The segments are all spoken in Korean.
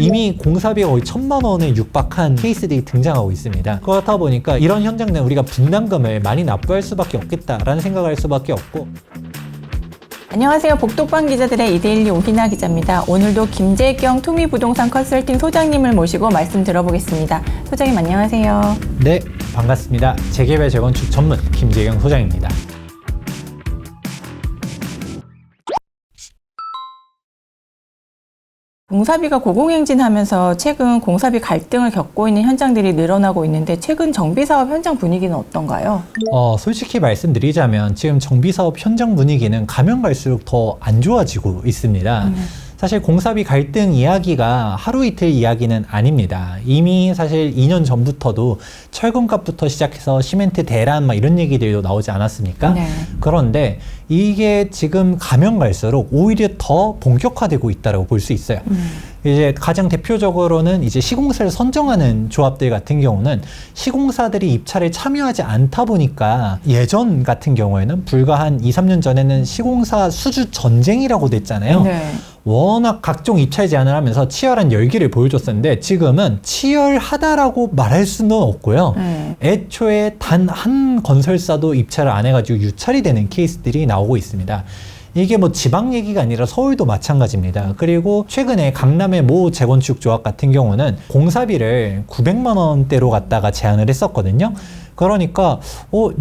이미 공사비가 거의 1,000만 원에 육박한 케이스들이 등장하고 있습니다. 그렇다 보니까 이런 현장들은 우리가 분담금을 많이 납부할 수밖에 없겠다라는 생각을 할 수밖에 없고. 안녕하세요. 복독방 기자들의 이데일리 오기나 기자입니다. 오늘도 김재경 투미부동산 컨설팅 소장님을 모시고 말씀 들어보겠습니다. 소장님 안녕하세요. 네, 반갑습니다. 재개발 재건축 전문 김재경 소장입니다. 공사비가 고공행진하면서 최근 공사비 갈등을 겪고 있는 현장들이 늘어나고 있는데 최근 정비사업 현장 분위기는 어떤가요? 솔직히 말씀드리자면 지금 정비사업 현장 분위기는 가면 갈수록 더 안 좋아지고 있습니다. 사실 공사비 갈등 이야기가 하루 이틀 이야기는 아닙니다. 이미 사실 2년 전부터도 철근값부터 시작해서 시멘트 대란 막 이런 얘기들도 나오지 않았습니까? 네. 그런데 이게 지금 가면 갈수록 오히려 더 본격화되고 있다고 볼 수 있어요. 이제 가장 대표적으로는 이제 시공사를 선정하는 조합들 같은 경우는 시공사들이 입찰에 참여하지 않다 보니까 예전 같은 경우에는 불과 한 2, 3년 전에는 시공사 수주 전쟁이라고 됐잖아요. 네. 워낙 각종 입찰 제안을 하면서 치열한 열기를 보여줬었는데 지금은 치열하다라고 말할 수는 없고요. 애초에 단 한 건설사도 입찰을 안 해가지고 유찰이 되는 케이스들이 나오고 있습니다. 이게 뭐 지방 얘기가 아니라 서울도 마찬가지입니다. 그리고 최근에 강남의 모 재건축 조합 같은 경우는 공사비를 900만 원대로 갖다가 제안을 했었거든요. 그러니까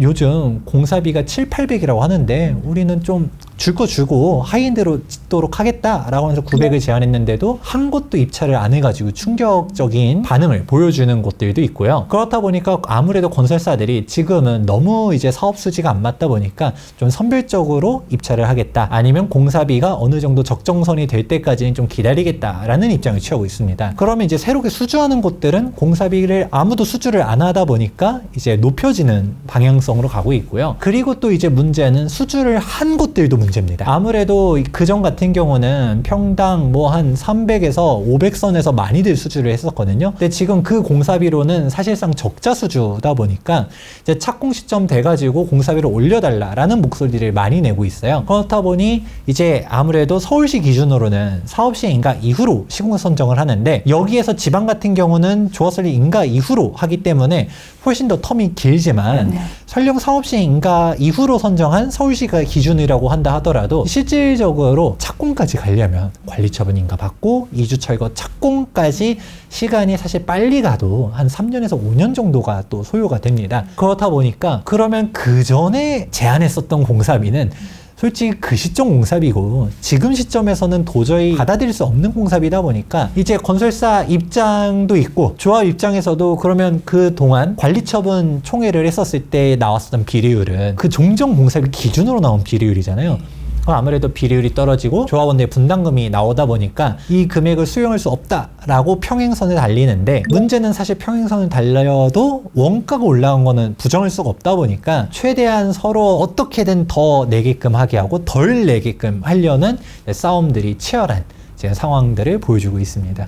요즘 공사비가 7, 800이라고 하는데 우리는 좀 줄 거 주고 하이엔드로 짓도록 하겠다라고 하면서 900을 제안했는데도 한 곳도 입찰을 안 해가지고 충격적인 반응을 보여주는 곳들도 있고요. 그렇다 보니까 아무래도 건설사들이 지금은 너무 이제 사업 수지가 안 맞다 보니까 좀 선별적으로 입찰을 하겠다, 아니면 공사비가 어느 정도 적정선이 될 때까지는 좀 기다리겠다라는 입장을 취하고 있습니다. 그러면 이제 새롭게 수주하는 곳들은 공사비를 아무도 수주를 안 하다 보니까 이제 높여지는 방향성으로 가고 있고요. 그리고 또 이제 문제는 수주를 한 곳들도 문제입니다. 아무래도 그전 같은 경우는 평당 뭐 한 300에서 500선에서 많이들 수주를 했었거든요. 근데 지금 그 공사비로는 사실상 적자 수주다 보니까 이제 착공 시점 돼가지고 공사비를 올려달라라는 목소리를 많이 내고 있어요. 그렇다 보니 이제 아무래도 서울시 기준으로는 사업시 인가 이후로 시공 선정을 하는데, 여기에서 지방 같은 경우는 조합설립 인가 이후로 하기 때문에 훨씬 더 텀이 길지만 설령 사업시 인가 이후로 선정한 서울시가 기준이라고 한다 하더라도 실질적으로 착공까지 가려면 관리처분 인가 받고 2주 철거 착공까지 시간이 사실 빨리 가도 한 3년에서 5년 정도가 또 소요가 됩니다. 그렇다 보니까 그러면 그 전에 제안했었던 공사비는 솔직히 그 시점 공사비고 지금 시점에서는 도저히 받아들일 수 없는 공사비다 보니까 이제 건설사 입장도 있고 조합 입장에서도 그러면 그동안 관리처분 총회를 했었을 때 나왔었던 비례율은 그 종전 공사비 기준으로 나온 비례율이잖아요. 아무래도 비례율이 떨어지고 조합원들의 분담금이 나오다 보니까 이 금액을 수용할 수 없다라고 평행선을 달리는데, 문제는 사실 평행선을 달려도 원가가 올라간 거는 부정할 수가 없다 보니까 최대한 서로 어떻게든 더 내게끔 하게 하고 덜 내게끔 하려는 싸움들이 치열한 상황들을 보여주고 있습니다.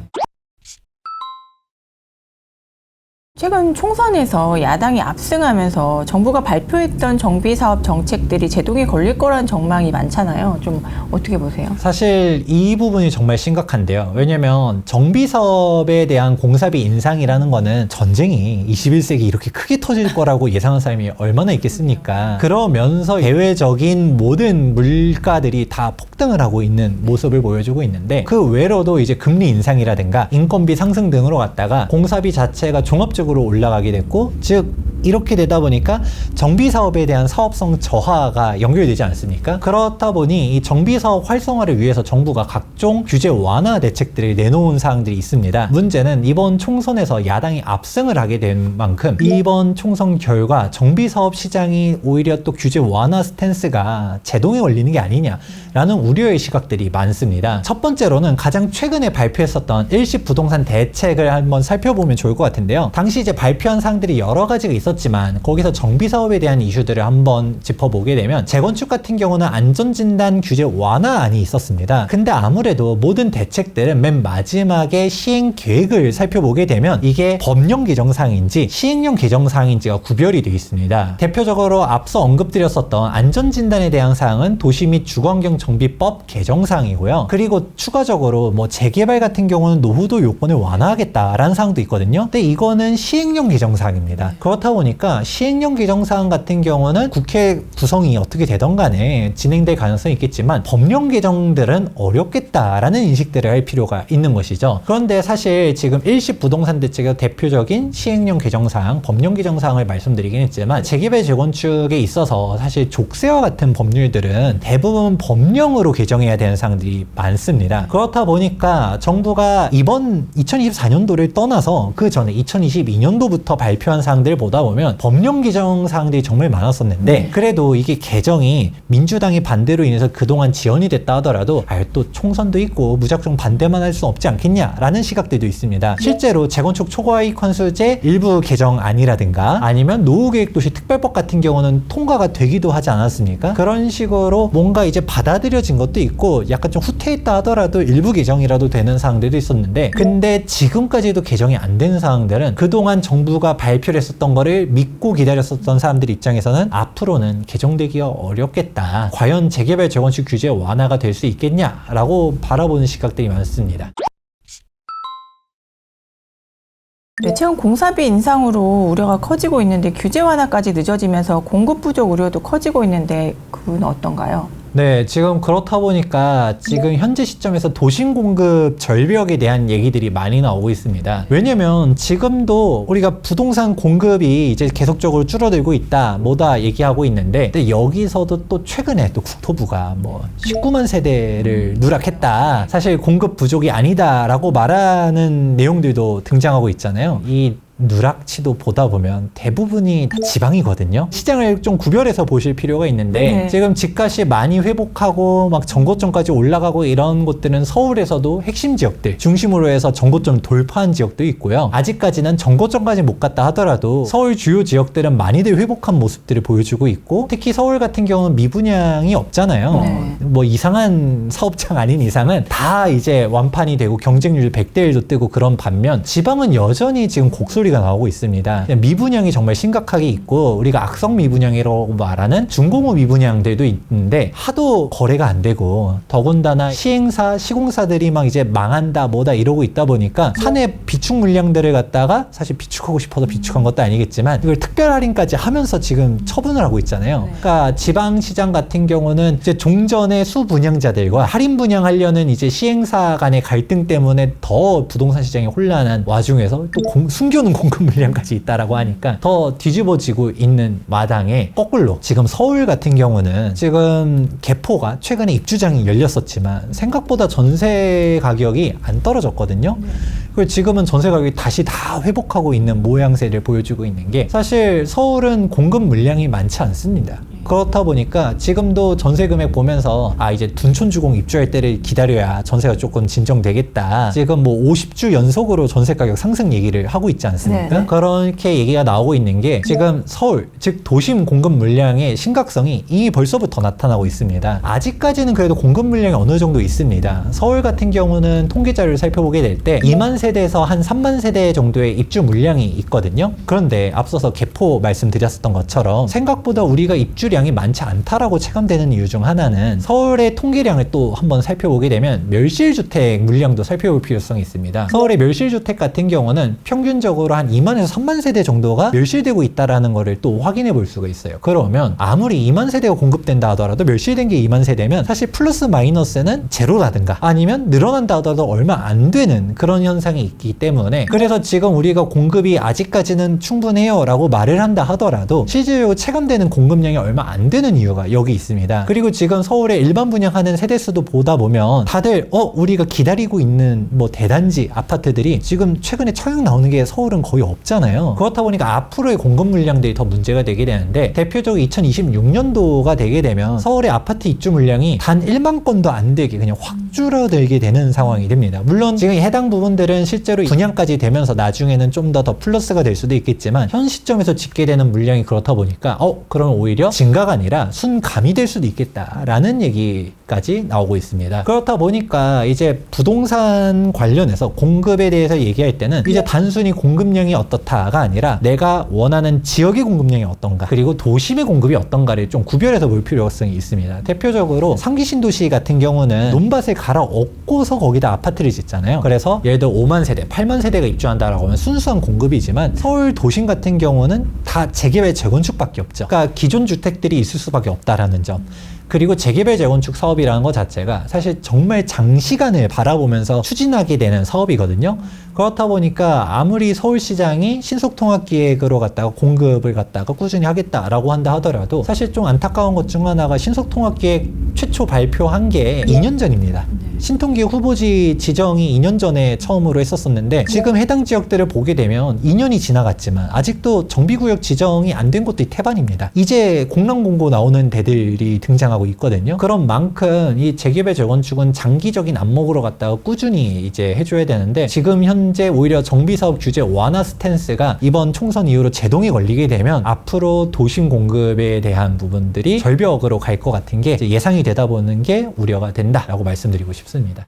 최근 총선에서 야당이 압승하면서 정부가 발표했던 정비사업 정책들이 제동에 걸릴 거라는 전망이 많잖아요. 좀 어떻게 보세요? 사실 이 부분이 정말 심각한데요. 왜냐면 정비사업에 대한 공사비 인상이라는 거는 전쟁이 21세기 이렇게 크게 터질 거라고 예상한 사람이 얼마나 있겠습니까? 그러면서 대외적인 모든 물가들이 다 폭등을 하고 있는 모습을 보여주고 있는데, 그 외로도 이제 금리 인상이라든가 인건비 상승 등으로 갔다가 공사비 자체가 종합적으로 올라가게 됐고, 즉 이렇게 되다 보니까 정비사업에 대한 사업성 저하가 연결되지 않습니까? 그렇다 보니 이 정비사업 활성화를 위해서 정부가 각종 규제 완화 대책들을 내놓은 사항들이 있습니다. 문제는 이번 총선에서 야당이 압승을 하게 된 만큼 이번 총선 결과 정비사업 시장이 오히려 또 규제 완화 스탠스가 제동에 걸리는 게 아니냐라는 우려의 시각들이 많습니다. 첫 번째로는 가장 최근에 발표했었던 일시 부동산 대책을 한번 살펴보면 좋을 것 같은데요. 당시 이제 발표한 사항들이 여러 가지가 있었지만 거기서 정비사업에 대한 이슈들을 한번 짚어보게 되면 재건축 같은 경우는 안전진단 규제 완화안이 있었습니다. 근데 아무래도 아무래도 모든 대책들은 맨 마지막에 시행 계획을 살펴보게 되면 이게 법령 개정사항인지 시행령 개정사항인지가 구별이 되어 있습니다. 대표적으로 앞서 언급드렸었던 안전진단에 대한 사항은 도시 및 주거환경정비법 개정사항이고요. 그리고 추가적으로 뭐 재개발 같은 경우는 노후도 요건을 완화하겠다라는 사항도 있거든요. 근데 이거는 시행령 개정사항입니다. 그렇다 보니까 시행령 개정사항 같은 경우는 국회 구성이 어떻게 되던 간에 진행될 가능성이 있겠지만 법령 개정들은 어렵겠다라는 인식들을 할 필요가 있는 것이죠. 그런데 사실 지금 일시 부동산 대책의 대표적인 시행령 개정사항, 법령 개정사항을 말씀드리긴 했지만 재개발 재건축에 있어서 사실 족쇄와 같은 법률들은 대부분 법령으로 개정해야 되는 사항들이 많습니다. 그렇다 보니까 정부가 이번 2024년도를 떠나서 그 전에 2022년도부터 발표한 사항들을 보다 보면 법령 개정 사항들이 정말 많았었는데 그래도 이게 개정이 민주당이 반대로 인해서 그동안 지연이 됐다 하더라도 또 총선도 있고 무작정 반대만 할 수는 없지 않겠냐라는 시각들도 있습니다. 실제로 재건축 초과이익 환수제 일부 개정안이라든가 아니면 노후계획도시 특별법 같은 경우는 통과가 되기도 하지 않았습니까? 그런 식으로 뭔가 이제 받아들여진 것도 있고 약간 좀 후퇴했다 하더라도 일부 개정이라도 되는 사항들도 있었는데 근데 지금까지도 개정이 안 된 사항들은 그동안 정부가 발표를 했었던 거를 믿고 기다렸었던 사람들 입장에서는 앞으로는 개정되기가 어렵겠다. 과연 재개발 재건축 규제 완화가 될 수 있겠냐라고 바라보는 시각들이 많습니다. 네, 채용 공사비 인상으로 우려가 커지고 있는데 규제 완화까지 늦어지면서 공급 부족 우려도 커지고 있는데 그건 어떤가요? 네, 지금 그렇다 보니까 지금 현재 시점에서 도심 공급 절벽에 대한 얘기들이 많이 나오고 있습니다. 왜냐면 지금도 우리가 부동산 공급이 이제 계속적으로 줄어들고 있다, 뭐다 얘기하고 있는데 근데 여기서도 또 최근에 또 국토부가 뭐 19만 세대를 누락했다. 사실 공급 부족이 아니다라고 말하는 내용들도 등장하고 있잖아요. 이 누락치도 보다 보면 대부분이 다 지방이거든요. 시장을 좀 구별해서 보실 필요가 있는데 지금 집값이 많이 회복하고 막 전고점까지 올라가고 이런 곳들은 서울에서도 핵심 지역들 중심으로 해서 전고점 돌파한 지역도 있고요. 아직까지는 전고점까지 못 갔다 하더라도 서울 주요 지역들은 많이들 회복한 모습들을 보여주고 있고 특히 서울 같은 경우는 미분양이 없잖아요. 뭐 이상한 사업장 아닌 이상은 다 이제 완판이 되고 경쟁률 100대 1도 뜨고 그런 반면 지방은 여전히 지금 곡소리 가 나오고 있습니다. 미분양이 정말 심각하게 있고 우리가 악성 미분양이라고 말하는 중공업 미분양들도 있는데 하도 거래가 안 되고 더군다나 시행사, 시공사들이 막 이제 망한다 뭐다 이러고 있다 보니까 사내 비축 물량들을 갖다가 사실 비축하고 싶어서 비축한 것도 아니겠지만 이걸 특별 할인까지 하면서 지금 처분을 하고 있잖아요. 그러니까 지방시장 같은 경우는 이제 종전의 수분양자들과 할인 분양하려는 이제 시행사 간의 갈등 때문에 더 부동산 시장이 혼란한 와중에서 또 숨겨놓은 공급 물량까지 있다라고 하니까 더 뒤집어지고 있는 마당에 거꾸로 지금 서울 같은 경우는 지금 개포가 최근에 입주장이 열렸었지만 생각보다 전세 가격이 안 떨어졌거든요. 그리고 지금은 전세 가격이 다시 다 회복하고 있는 모양새를 보여주고 있는 게 사실 서울은 공급 물량이 많지 않습니다. 그렇다 보니까 지금도 전세 금액 보면서 이제 둔촌주공 입주할 때를 기다려야 전세가 조금 진정되겠다. 지금 뭐 50주 연속으로 전세 가격 상승 얘기를 하고 있지 않습니까? 네네. 그렇게 얘기가 나오고 있는 게 지금 서울, 즉 도심 공급 물량의 심각성이 이미 벌써부터 나타나고 있습니다. 아직까지는 그래도 공급 물량이 어느 정도 있습니다. 서울 같은 경우는 통계 자료를 살펴보게 될 때 2만 세대에서 한 3만 세대 정도의 입주 물량이 있거든요. 그런데 앞서서 개포 말씀드렸었던 것처럼 생각보다 우리가 입주량이 많지 않다라고 체감되는 이유 중 하나는 서울의 통계량을 또 한번 살펴보게 되면 멸실주택 물량도 살펴볼 필요성이 있습니다. 서울의 멸실주택 같은 경우는 평균적으로 한 2만에서 3만 세대 정도가 멸실되고 있다라는 거를 또 확인해 볼 수가 있어요. 그러면 아무리 2만 세대가 공급된다 하더라도 멸실된 게 2만 세대면 사실 플러스 마이너스는 제로라든가 아니면 늘어난다 하더라도 얼마 안 되는 그런 현상이 있기 때문에 그래서 지금 우리가 공급이 아직까지는 충분해요 라고 말을 한다 하더라도 실제로 체감되는 공급량이 얼마 안 되는 이유가 여기 있습니다. 그리고 지금 서울에 일반 분양하는 세대수도 보다 보면 다들 우리가 기다리고 있는 뭐 대단지 아파트들이 지금 최근에 처형 나오는 게 서울은 거의 없잖아요. 그렇다 보니까 앞으로의 공급 물량들이 더 문제가 되게 되는데 대표적으로 2026년도가 되게 되면 서울의 아파트 입주 물량이 단 1만 건도 안 되게 그냥 확 줄어들게 되는 상황이 됩니다. 물론 지금 해당 부분들은 이거는 실제로 분양까지 되면서 나중에는 좀 더 플러스가 될 수도 있겠지만 현 시점에서 짓게 되는 물량이 그렇다 보니까 그럼 오히려 증가가 아니라 순감이 될 수도 있겠다라는 얘기까지 나오고 있습니다. 그렇다 보니까 이제 부동산 관련해서 공급에 대해서 얘기할 때는 이제 단순히 공급량이 어떻다가 아니라 내가 원하는 지역의 공급량이 어떤가 그리고 도심의 공급이 어떤가를 좀 구별해서 볼 필요성이 있습니다. 대표적으로 상기 신도시 같은 경우는 논밭을 갈아 엎고서 거기다 아파트를 짓잖아요. 그래서 예를 들어 5만 세대, 8만 세대가 입주한다라고 하면 순수한 공급이지만 서울 도심 같은 경우는 다 재개발 재건축밖에 없죠. 그러니까 기존 주택들이 있을 수밖에 없다라는 점. 그리고 재개발 재건축 사업이라는 것 자체가 사실 정말 장시간을 바라보면서 추진하게 되는 사업이거든요. 그렇다 보니까 아무리 서울시장이 신속통합기획으로 갖다가 공급을 갖다가 꾸준히 하겠다라고 한다 하더라도 사실 좀 안타까운 것 중 하나가 신속통합기획 최초 발표한 게 2년 전입니다. 신통기획 후보지 지정이 2년 전에 처음으로 했었었는데 지금 해당 지역들을 보게 되면 2년이 지나갔지만 아직도 정비구역 지정이 안 된 곳들이 태반입니다. 이제 공람공고 나오는 데들이 등장하고 있거든요. 그런 만큼 이 재개발 재건축은 장기적인 안목으로 갖다가 꾸준히 이제 해줘야 되는데 지금 현재 오히려 정비사업 규제 완화 스탠스가 이번 총선 이후로 제동이 걸리게 되면 앞으로 도심 공급에 대한 부분들이 절벽으로 갈 것 같은 게 예상이 되다 보는 게 우려가 된다라고 말씀드리고 싶습니다.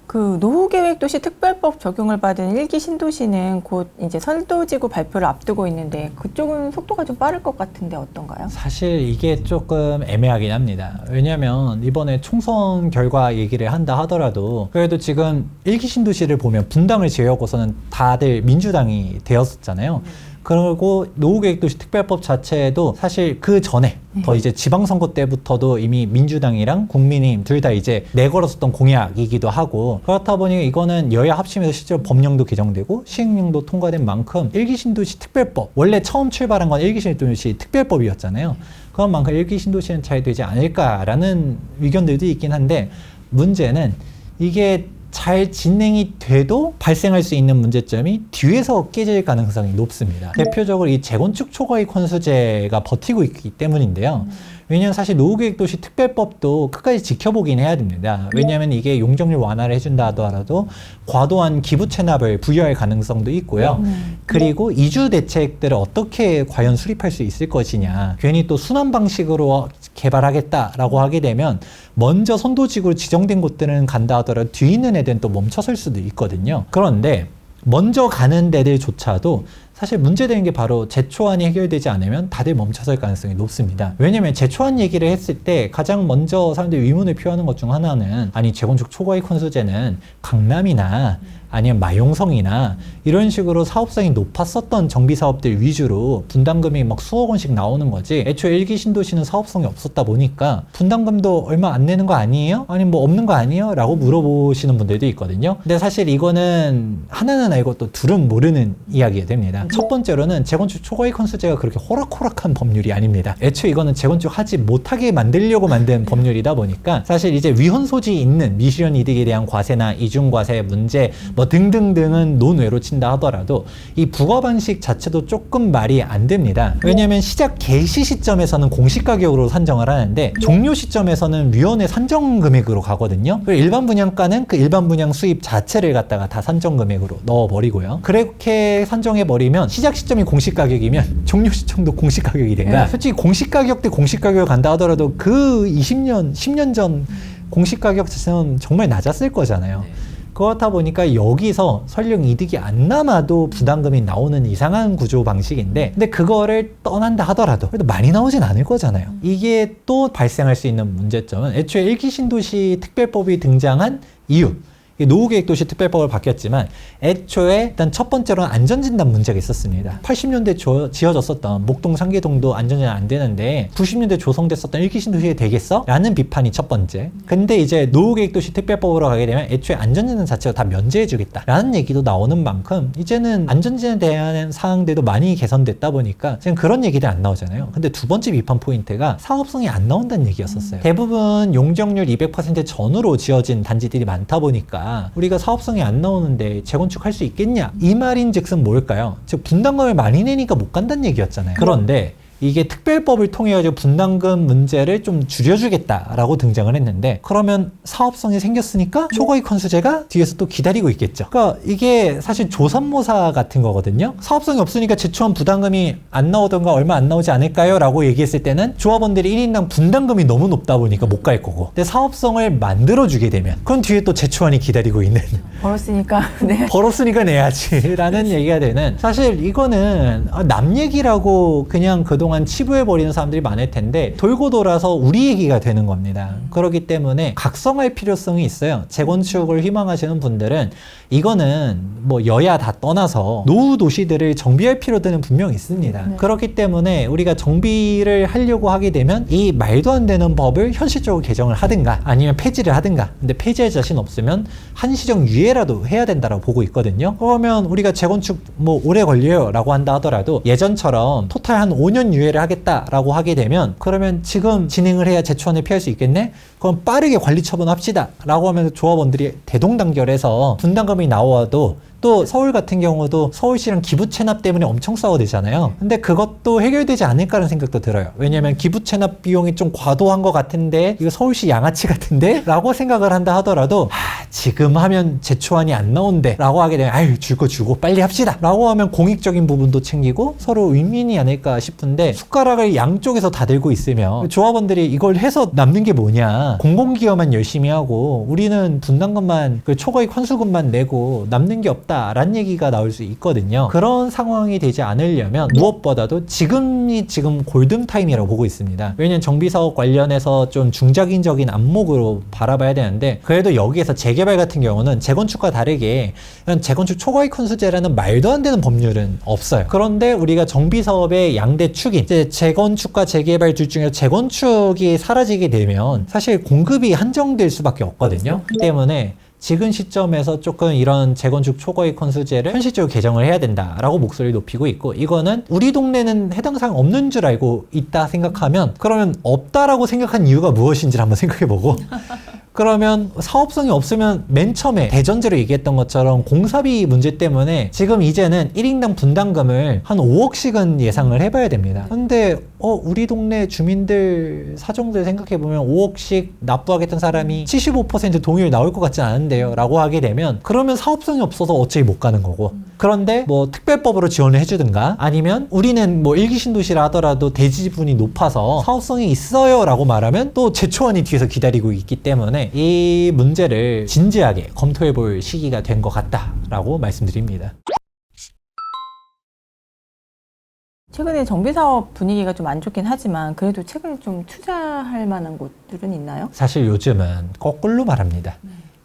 그 노후계획도시 특별법 적용을 받은 1기 신도시는 곧 이제 선도지구 발표를 앞두고 있는데 그쪽은 속도가 좀 빠를 것 같은데 어떤가요? 사실 이게 조금 애매하긴 합니다. 왜냐하면 이번에 총선 결과 얘기를 한다 하더라도 그래도 지금 1기 신도시를 보면 분당을 제외하고서는 다들 민주당이 되었었잖아요. 그리고 노후계획도시 특별법 자체도 사실 그 전에 더 이제 지방선거 때부터도 이미 민주당이랑 국민의힘 둘 다 이제 내걸었었던 공약이기도 하고 그렇다 보니 이거는 여야 합심해서 실제로 법령도 개정되고 시행령도 통과된 만큼 1기 신도시 특별법 원래 처음 출발한 건 1기 신도시 특별법이었잖아요. 그런 만큼 1기 신도시는 잘 되지 않을까라는 의견들도 있긴 한데 문제는 이게 잘 진행이 돼도 발생할 수 있는 문제점이 뒤에서 깨질 가능성이 높습니다. 대표적으로 이 재건축 초과이익 환수제가 버티고 있기 때문인데요. 왜냐하면 사실 노후계획도시 특별법도 끝까지 지켜보긴 해야 됩니다. 왜냐하면 이게 용적률 완화를 해준다 하더라도 과도한 기부 체납을 부여할 가능성도 있고요. 그리고 이주 대책들을 어떻게 과연 수립할 수 있을 것이냐. 괜히 또 순환 방식으로 개발하겠다라고 하게 되면 먼저 선도지구로 지정된 곳들은 간다 하더라도 뒤에 있는 애들은 또 멈춰설 수도 있거든요. 그런데 먼저 가는 데들조차도 사실 문제되는 게 바로 제초안이 해결되지 않으면 다들 멈춰설 가능성이 높습니다. 왜냐면 제초안 얘기를 했을 때 가장 먼저 사람들이 의문을 표하는 것 중 하나는 아니 재건축 초과이익 환수제는 강남이나 아니면 마용성이나 이런 식으로 사업성이 높았었던 정비사업들 위주로 분담금이 막 수억 원씩 나오는 거지 애초에 1기 신도시는 사업성이 없었다 보니까 분담금도 얼마 안 내는 거 아니에요? 아니 뭐 없는 거 아니에요? 라고 물어보시는 분들도 있거든요. 근데 사실 이거는 하나는 알고 또 둘은 모르는 이야기가 됩니다. 첫 번째로는 재건축 초과이익 환수제가 그렇게 호락호락한 법률이 아닙니다. 애초에 이거는 재건축 하지 못하게 만들려고 만든 법률이다 보니까 사실 이제 위헌 소지 있는 미실현 이득에 대한 과세나 이중과세 문제 뭐 등등등은 논외로 친다 하더라도 이 부과 방식 자체도 조금 말이 안 됩니다. 왜냐하면 시작 개시 시점에서는 공시 가격으로 산정을 하는데 종료 시점에서는 위원회 산정 금액으로 가거든요. 그리고 일반 분양가는 그 일반 분양 수입 자체를 갖다가 다 산정 금액으로 넣어버리고요. 그렇게 산정해 버리면 시작 시점이 공시 가격이면 종료 시점도 공시 가격이 된다. 솔직히 공시 가격 대 공시 가격을 간다 하더라도 그 20년, 10년 전 공시 가격 자체는 정말 낮았을 거잖아요. 그렇다 보니까 여기서 설령 이득이 안 남아도 부담금이 나오는 이상한 구조 방식인데 근데 그거를 떠난다 하더라도 그래도 많이 나오진 않을 거잖아요. 이게 또 발생할 수 있는 문제점은 애초에 1기 신도시 특별법이 등장한 이유 노후계획도시 특별법을 바뀌었지만 애초에 일단 첫 번째로는 안전진단 문제가 있었습니다. 80년대 지어졌었던 목동 상계동도 안전진단 안 되는데 90년대 조성됐었던 1기 신도시에 되겠어? 라는 비판이 첫 번째. 근데 이제 노후계획도시 특별법으로 가게 되면 애초에 안전진단 자체가 다 면제해주겠다 라는 얘기도 나오는 만큼 이제는 안전진단에 대한 사항들도 많이 개선됐다 보니까 지금 그런 얘기들이 안 나오잖아요. 근데 두 번째 비판 포인트가 사업성이 안 나온다는 얘기였었어요. 대부분 용적률 200% 전후로 지어진 단지들이 많다 보니까 우리가 사업성이 안 나오는데 재건축할 수 있겠냐? 이 말인 즉슨 뭘까요? 즉 분담금을 많이 내니까 못 간다는 얘기였잖아요. 그런데 이게 특별법을 통해 가지고 분담금 문제를 좀 줄여주겠다라고 등장을 했는데, 그러면 사업성이 생겼으니까 초과이익 환수제가 뒤에서 또 기다리고 있겠죠. 그러니까 이게 사실 조삼모사 같은 거거든요. 사업성이 없으니까 제초한 부담금이 안 나오던가 얼마 안 나오지 않을까요? 라고 얘기했을 때는 조합원들이 1인당 분담금이 너무 높다 보니까 못 갈 거고, 근데 사업성을 만들어주게 되면 그건 뒤에 또 제초안이 기다리고 있는 벌었으니까 네. 벌었으니까 내야지 라는 얘기가 되는, 사실 이거는 남 얘기라고 그냥 그동안 치부해버리는 사람들이 많을 텐데 돌고 돌아서 우리 얘기가 되는 겁니다. 그렇기 때문에 각성할 필요성이 있어요. 재건축을 희망하시는 분들은 이거는 뭐 여야 다 떠나서 노후 도시들을 정비할 필요들은 분명히 있습니다. 네. 그렇기 때문에 우리가 정비를 하려고 하게 되면 이 말도 안 되는 법을 현실적으로 개정을 하든가 아니면 폐지를 하든가, 근데 폐지할 자신 없으면 한시적 유예라도 해야 된다고 보고 있거든요. 그러면 우리가 재건축 뭐 오래 걸려요 라고 한다 하더라도 예전처럼 토탈 한 5년 유예를 하겠다라고 하게 되면, 그러면 지금 진행을 해야 제초안을 피할 수 있겠네? 그럼 빠르게 관리 처분합시다 라고 하면서 조합원들이 대동단결해서 분담금이 나와도, 또 서울 같은 경우도 서울시랑 기부 체납 때문에 엄청 싸워대잖아요. 근데 그것도 해결되지 않을까라는 생각도 들어요. 왜냐면 기부 체납 비용이 좀 과도한 것 같은데 이거 서울시 양아치 같은데? 라고 생각을 한다 하더라도 지금 하면 제초안이 안 나온대 라고 하게 되면 아유 줄 거 주고 빨리 합시다 라고 하면 공익적인 부분도 챙기고 서로 윈윈이 아닐까 싶은데, 숟가락을 양쪽에서 다 들고 있으면 조합원들이 이걸 해서 남는 게 뭐냐, 공공기여만 열심히 하고 우리는 분담금만 그 초과이익 환수금만 내고 남는 게 없다 라는 얘기가 나올 수 있거든요. 그런 상황이 되지 않으려면 무엇보다도 지금 골든타임이라고 보고 있습니다. 왜냐면 정비사업 관련해서 좀 중장기적인 안목으로 바라봐야 되는데, 그래도 여기에서 재개발 같은 경우는 재건축과 다르게 재건축 초과이익 환수제라는 말도 안 되는 법률은 없어요. 그런데 우리가 정비사업의 양대 축인 이제 재건축과 재개발 둘 중에 재건축이 사라지게 되면 사실 공급이 한정될 수밖에 없거든요. 그렇기 때문에 지금 시점에서 조금 이런 재건축 초과이익 환수제를 현실적으로 개정을 해야 된다라고 목소리를 높이고 있고, 이거는 우리 동네는 해당 사항 없는 줄 알고 있다 생각하면, 그러면 없다라고 생각한 이유가 무엇인지를 한번 생각해보고 그러면 사업성이 없으면 맨 처음에 대전제로 얘기했던 것처럼 공사비 문제 때문에 지금 이제는 1인당 분담금을 한 5억씩은 예상을 해봐야 됩니다. 근데 우리 동네 주민들 사정들 생각해보면 5억씩 납부하겠다는 사람이 75% 동의율 나올 것 같지 않은데요 라고 하게 되면, 그러면 사업성이 없어서 어차피 못 가는 거고, 그런데 뭐 특별법으로 지원을 해주든가 아니면 우리는 뭐 일기 신도시라 하더라도 대지분이 높아서 사업성이 있어요 라고 말하면 또 제초안이 뒤에서 기다리고 있기 때문에 이 문제를 진지하게 검토해 볼 시기가 된 것 같다라고 말씀드립니다. 최근에 정비사업 분위기가 좀 안 좋긴 하지만 그래도 최근에 좀 투자할 만한 곳들은 있나요? 사실 요즘은 거꾸로 말합니다.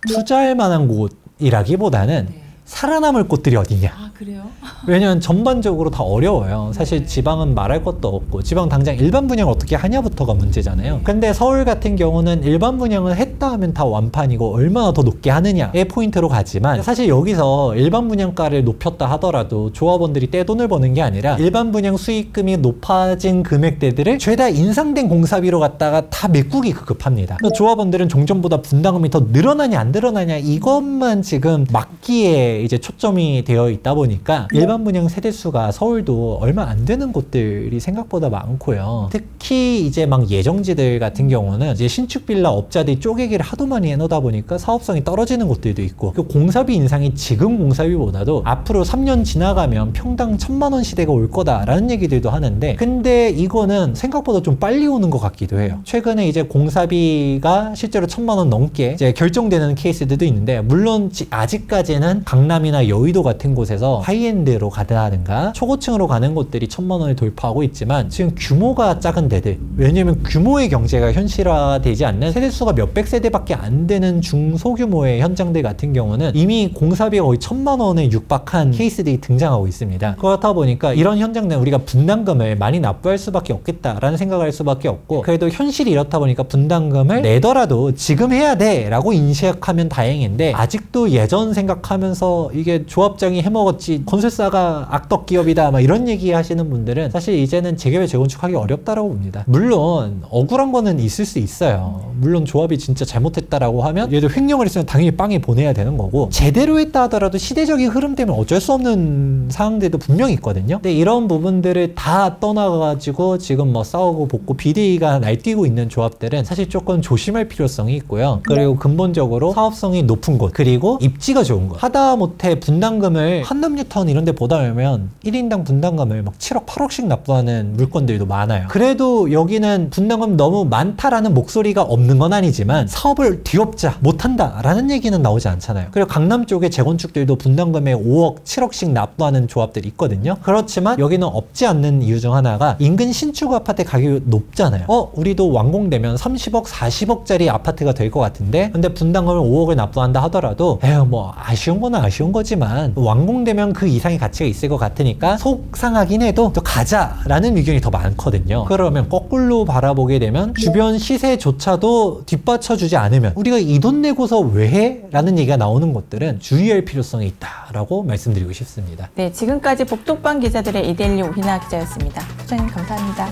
투자할 만한 곳이라기보다는 살아남을 곳들이 어디냐. 아, 그래요? 왜냐면 전반적으로 다 어려워요. 사실 지방은 말할 것도 없고, 지방 당장 일반 분양 어떻게 하냐부터가 문제잖아요. 근데 서울 같은 경우는 일반 분양을 했다 하면 다 완판이고 얼마나 더 높게 하느냐의 포인트로 가지만, 사실 여기서 일반 분양가를 높였다 하더라도 조합원들이 떼돈을 버는 게 아니라 일반 분양 수익금이 높아진 금액대들을 죄다 인상된 공사비로 갖다가 다 메꾸기 급급합니다. 그래서 조합원들은 종전보다 분담금이 더 늘어나냐 안 늘어나냐 이것만 지금 막기에 이제 초점이 되어 있다 보니까 일반 분양 세대수가 서울도 얼마 안 되는 곳들이 생각보다 많고요. 특히 이제 막 예정지들 같은 경우는 이제 신축 빌라 업자들이 쪼개기를 하도 많이 해놓다 보니까 사업성이 떨어지는 곳들도 있고, 그 공사비 인상이 지금 공사비보다도 앞으로 3년 지나가면 평당 1,000만 원 시대가 올 거다라는 얘기들도 하는데, 근데 이거는 생각보다 좀 빨리 오는 것 같기도 해요. 최근에 이제 공사비가 실제로 1,000만 원 넘게 이제 결정되는 케이스들도 있는데, 물론 아직까지는 강남이나 여의도 같은 곳에서 하이엔드로 가든가 초고층으로 가는 곳들이 1,000만 원을 돌파하고 있지만, 지금 규모가 작은 데들, 왜냐면 규모의 경제가 현실화되지 않는 세대수가 몇백 세대밖에 안 되는 중소규모의 현장들 같은 경우는 이미 공사비가 거의 1,000만 원에 육박한 케이스들이 등장하고 있습니다. 그렇다 보니까 이런 현장들은 우리가 분담금을 많이 납부할 수밖에 없겠다라는 생각을 할 수밖에 없고, 그래도 현실이 이렇다 보니까 분담금을 내더라도 지금 해야 돼 라고 인식하면 다행인데, 아직도 예전 생각하면서 이게 조합장이 해먹었지 뭐지 건설사가 악덕 기업이다 막 이런 얘기 하시는 분들은 사실 이제는 재개발 재건축하기 어렵다라고 봅니다. 물론 억울한 거는 있을 수 있어요. 물론 조합이 진짜 잘못했다라고 하면 얘도 횡령을 했으면 당연히 빵에 보내야 되는 거고, 제대로 했다 하더라도 시대적인 흐름 때문에 어쩔 수 없는 상황들도 분명히 있거든요. 근데 이런 부분들을 다 떠나가지고 지금 뭐 싸우고 볶고 비대위가 날뛰고 있는 조합들은 사실 조금 조심할 필요성이 있고요. 그리고 근본적으로 사업성이 높은 곳, 그리고 입지가 좋은 곳, 하다못해 분담금을 한남뉴타운 이런 데 보다 보면 1인당 분담금을 막 7억 8억씩 납부하는 물건들도 많아요. 그래도 여기는 분담금 너무 많다라는 목소리가 없는 건 아니지만 사업을 뒤엎자 못한다 라는 얘기는 나오지 않잖아요. 그리고 강남 쪽에 재건축들도 분담금에 5억 7억씩 납부하는 조합들이 있거든요. 그렇지만 여기는 없지 않는 이유 중 하나가 인근 신축 아파트 가격이 높잖아요. 우리도 완공되면 30억 40억짜리 아파트가 될 것 같은데, 근데 분담금을 5억을 납부한다 하더라도 뭐 아쉬운 거는 아쉬운 거지만 완공되면 그 이상의 가치가 있을 것 같으니까 속상하긴 해도 또 가자라는 의견이 더 많거든요. 그러면 거꾸로 바라보게 되면 주변 시세조차도 뒷받쳐주지 않으면 우리가 이 돈 내고서 왜 해? 라는 얘기가 나오는 것들은 주의할 필요성이 있다라고 말씀드리고 싶습니다. 네, 지금까지 복독방 기자들의 이데일리 오희나 기자였습니다. 소장님 감사합니다.